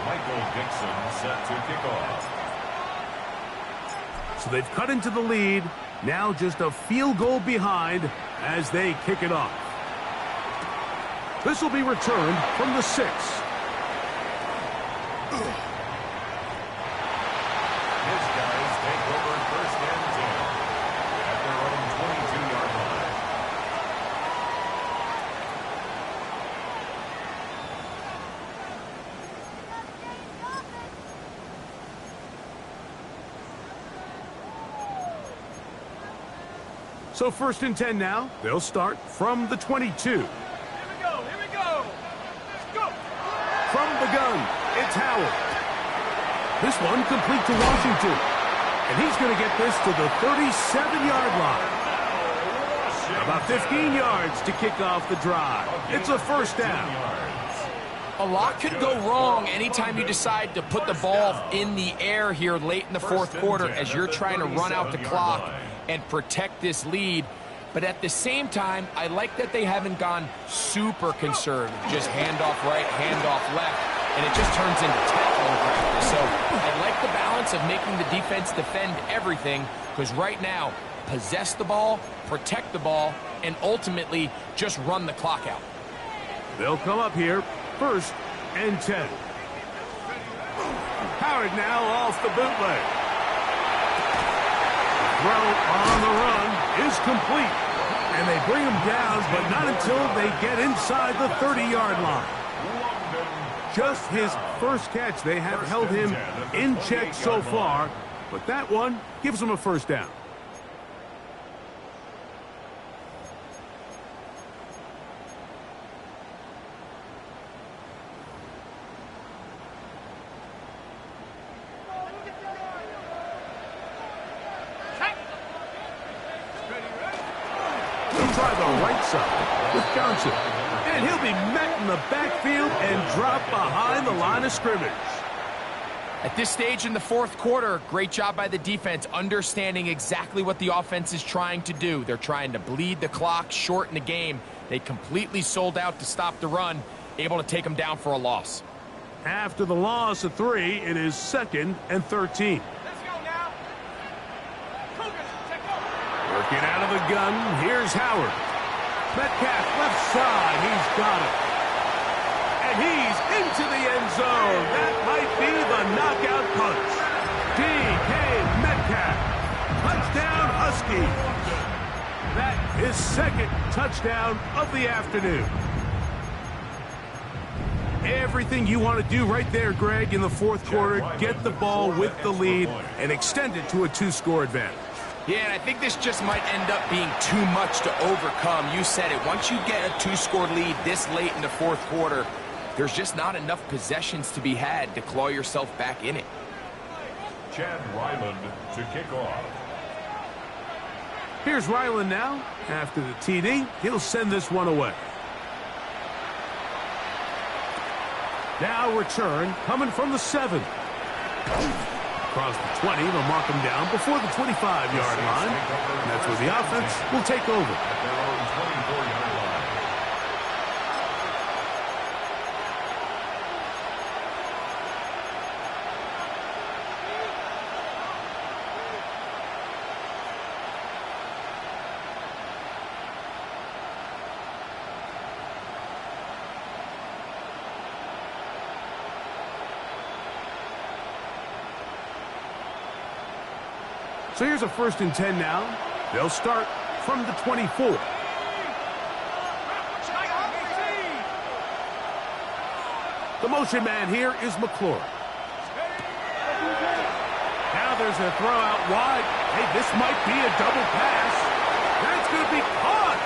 Michael Dixon set to kick off. So they've cut into the lead. Now just a field goal behind as they kick it off. This will be returned from the 6. His guys take over first and 10 at their own 22-yard line. So first and 10 now. They'll start from the 22. From the gun, it's Howard. This one complete to Washington. And he's going to get this to the 37-yard line. About 15 yards to kick off the drive. It's a first down. A lot could go wrong anytime you decide to put the ball in the air here late in the fourth quarter as you're trying to run out the clock and protect this lead. But at the same time, I like that they haven't gone super conservative. Just handoff right, handoff left, and it just turns into tackling practice. So I like the balance of making the defense defend everything, because right now, possess the ball, protect the ball, and ultimately just run the clock out. They'll come up here, first and 10. Howard now off the bootleg. Throw on the run is complete. And they bring him down, but not until they get inside the 30-yard line. Just his first catch. They have held him in check so far, but that one gives him a first down. He'll try the right side with Johnson. And he'll be met in the backfield and drop behind the line of scrimmage. At this stage in the fourth quarter, great job by the defense understanding exactly what the offense is trying to do. They're trying to bleed the clock, shorten the game. They completely sold out to stop the run, able to take them down for a loss. After the loss of 3, it is 2nd and 13. Let's go now. Cougars, take over. Working out of the gun, here's Howard. Metcalf left side, he's got it. And he's into the end zone. That might be the knockout punch. D.K. Metcalf, touchdown Huskies. That is 2nd touchdown of the afternoon. Everything you want to do right there, Greg, in the fourth quarter, get the ball with the lead and extend it to a 2-score advantage. Yeah, and I think this just might end up being too much to overcome. You said it. Once you get a 2-score lead this late in the fourth quarter, there's just not enough possessions to be had to claw yourself back in it. Chad Ryland to kick off. Here's Ryland now. After the TD, he'll send this one away. Now return coming from the 7. Across the 20, they'll mark him down before the 25-yard line. And that's where the offense will take over. At their own 24-yard line. So here's a 1st and 10 now. They'll start from the 24. The motion man here is McClure. Now there's a throw out wide. Hey, this might be a double pass. That's going to be caught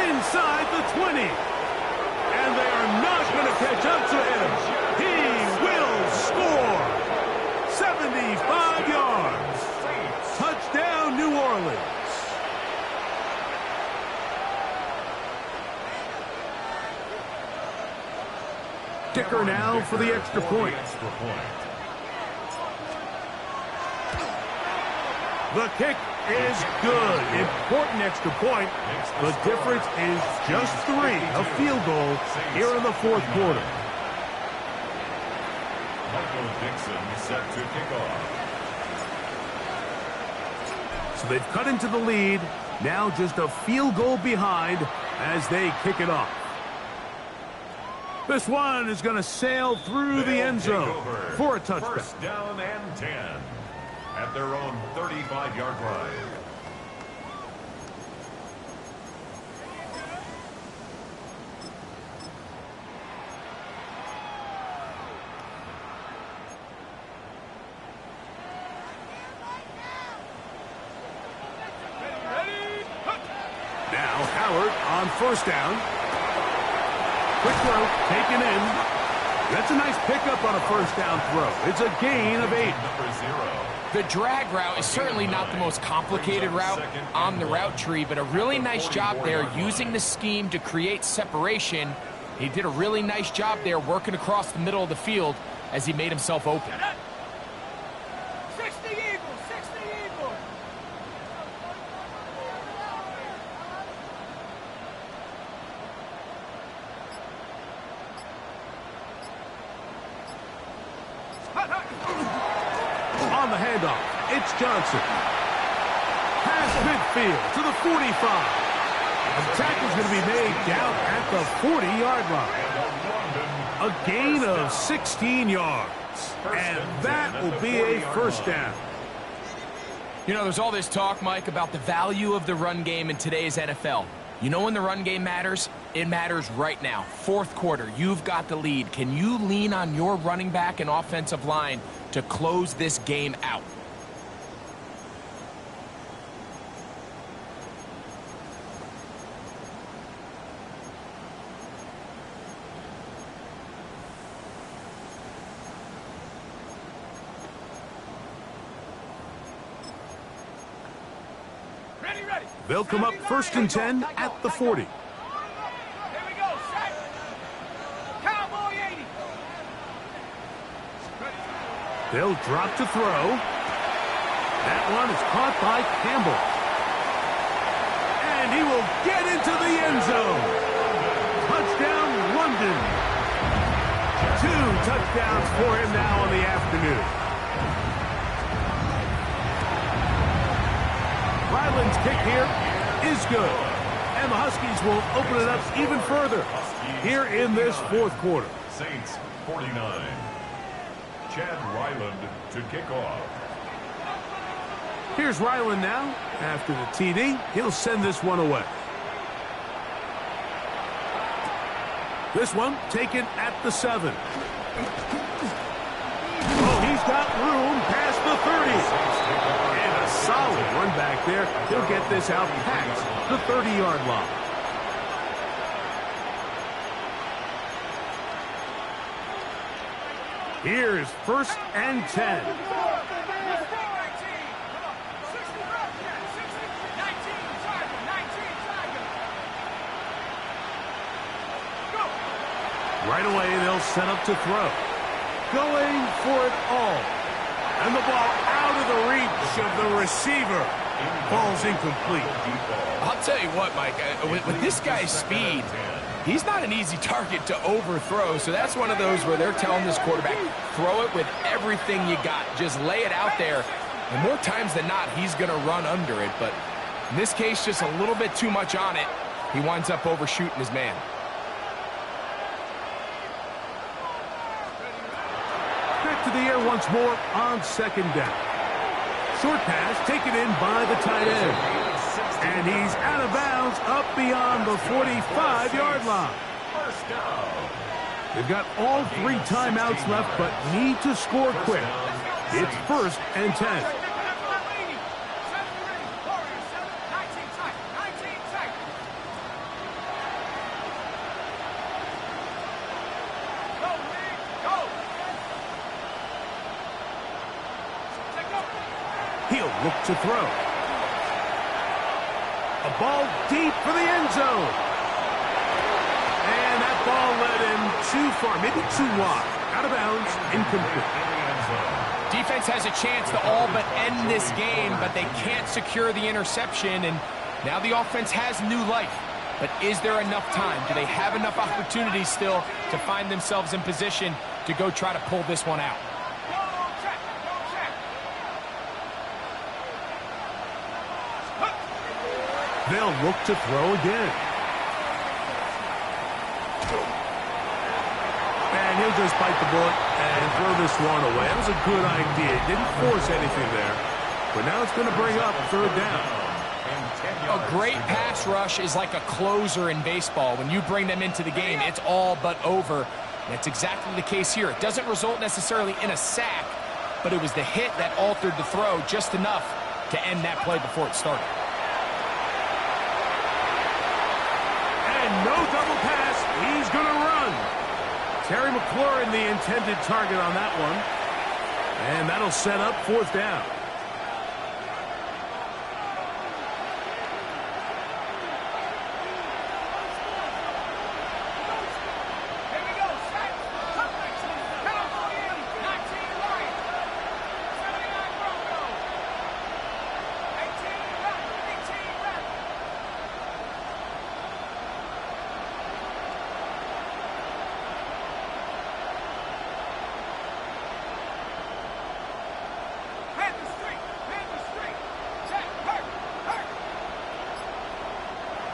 inside the 20. And they are not going to catch up to him. He will score. 75 yards. Touchdown, New Orleans. Dicker now for the extra point. The kick is good. Important extra point. The difference is just 3, a field goal here in the fourth quarter. Michael Dixon set to kick off. So they've cut into the lead. Now just a field goal behind as they kick it off. This one is going to sail through the end zone for a touchdown. 1st down and 10 at their own 35-yard line. Now Howard on 1st down. Quick throw, taken in. That's a nice pickup on a 1st down throw. It's a gain of 8. Number 0. The drag route is certainly not the most complicated route on the route tree, but a really nice job there using the scheme to create separation. He did a really nice job there working across the middle of the field as he made himself open. 60 Eagles, 60 Eagles. On the handoff, it's Johnson. Pass midfield to the 45. The tackle's going to be made down at the 40-yard line. A gain of 16 yards. And that will be a 1st down. You know, there's all this talk, Mike, about the value of the run game in today's NFL. You know when the run game matters? It matters right now. Fourth quarter, you've got the lead. Can you lean on your running back and offensive line to close this game out? Ready, ready. They'll come up 1st and 10 at the 40. Here we go, set. Cowboy 80. They'll drop to throw. That one is caught by Campbell. And he will get into the end zone. Touchdown, London. 2 touchdowns for him now on the afternoon. Ryland's kick here is good. And the Huskies will open it up even further here in this 4th quarter. Saints 49. Chad Ryland to kick off. Here's Ryland now. After the TD, he'll send this one away. This one taken at the 7. Oh, he's got room past the 30. And a solid run back there. He'll get this out past the 30-yard line. Here's 1st and 10. Right away, they'll set up to throw. Going for it all. And the ball out of the reach of the receiver. Ball's incomplete. I'll tell you what, Mike, with this guy's speed, he's not an easy target to overthrow. So that's one of those where they're telling this quarterback, throw it with everything you got. Just lay it out there. And more times than not, he's going to run under it. But in this case, just a little bit too much on it. He winds up overshooting his man. To the air once more on 2nd down. Short pass taken in by the tight end. And he's out of bounds up beyond the 45-yard line. They've got all 3 timeouts left, but need to score quick. It's 1st and 10. He'll look to throw. A ball deep for the end zone. And that ball led him too far, maybe too wide. Out of bounds, incomplete. Defense has a chance to all but end this game, but they can't secure the interception, and now the offense has new life. But is there enough time? Do they have enough opportunities still to find themselves in position to go try to pull this one out? They'll look to throw again. And he'll just bite the bullet and throw this one away. That was a good idea. Didn't force anything there. But now it's going to bring up 3rd down. A great pass rush is like a closer in baseball. When you bring them into the game, it's all but over. And that's exactly the case here. It doesn't result necessarily in a sack, but it was the hit that altered the throw just enough to end that play before it started. No double pass. He's going to run. Terry McLaurin, the intended target on that one. And that'll set up 4th down.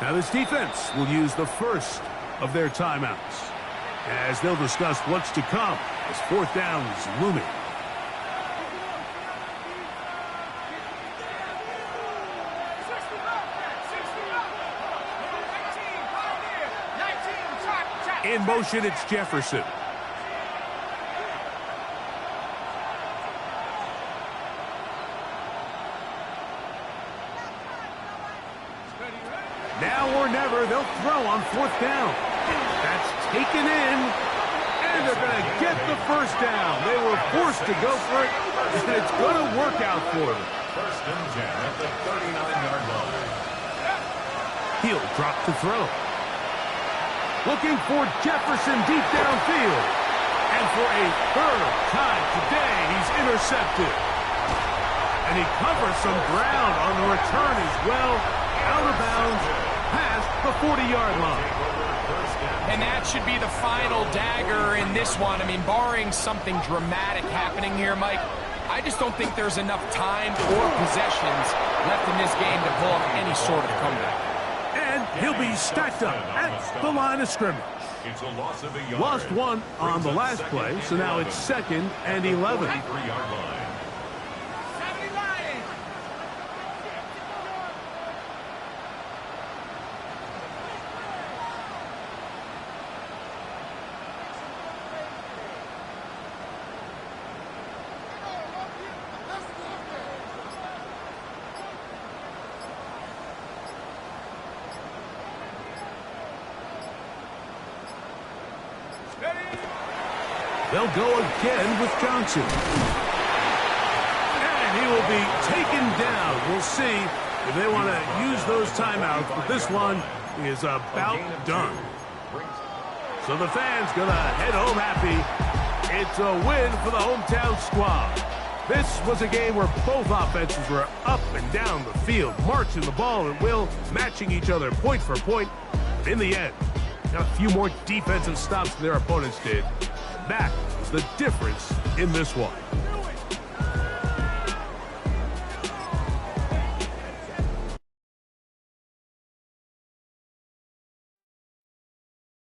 Now this defense will use the first of their timeouts as they'll discuss what's to come as 4th down is looming. In motion, it's Jefferson. Now or never, they'll throw on 4th down. That's taken in, and they're going to get the 1st down. They were forced to go for it, and it's going to work out for them. 1st and 10 at the 39-yard line. He'll drop to throw. Looking for Jefferson deep downfield. And for a third time today, he's intercepted. And he covers some ground on the return as well. Out of bounds, past the 40-yard line. And that should be the final dagger in this one. I mean, barring something dramatic happening here, Mike, I just don't think there's enough time or possessions left in this game to pull off any sort of comeback. And he'll be stacked up at the line of scrimmage. It's a loss of a yard. Lost one on the last play, so now it's 2nd and 11. 43-yard line. They'll go again with Johnson. And he will be taken down. We'll see if they want to use those timeouts, but this one is about done. So the fans going to head home happy. It's a win for the hometown squad. This was a game where both offenses were up and down the field, marching the ball at will, matching each other point for point. But in the end, got a few more defensive stops than their opponents did. That was the difference in this one.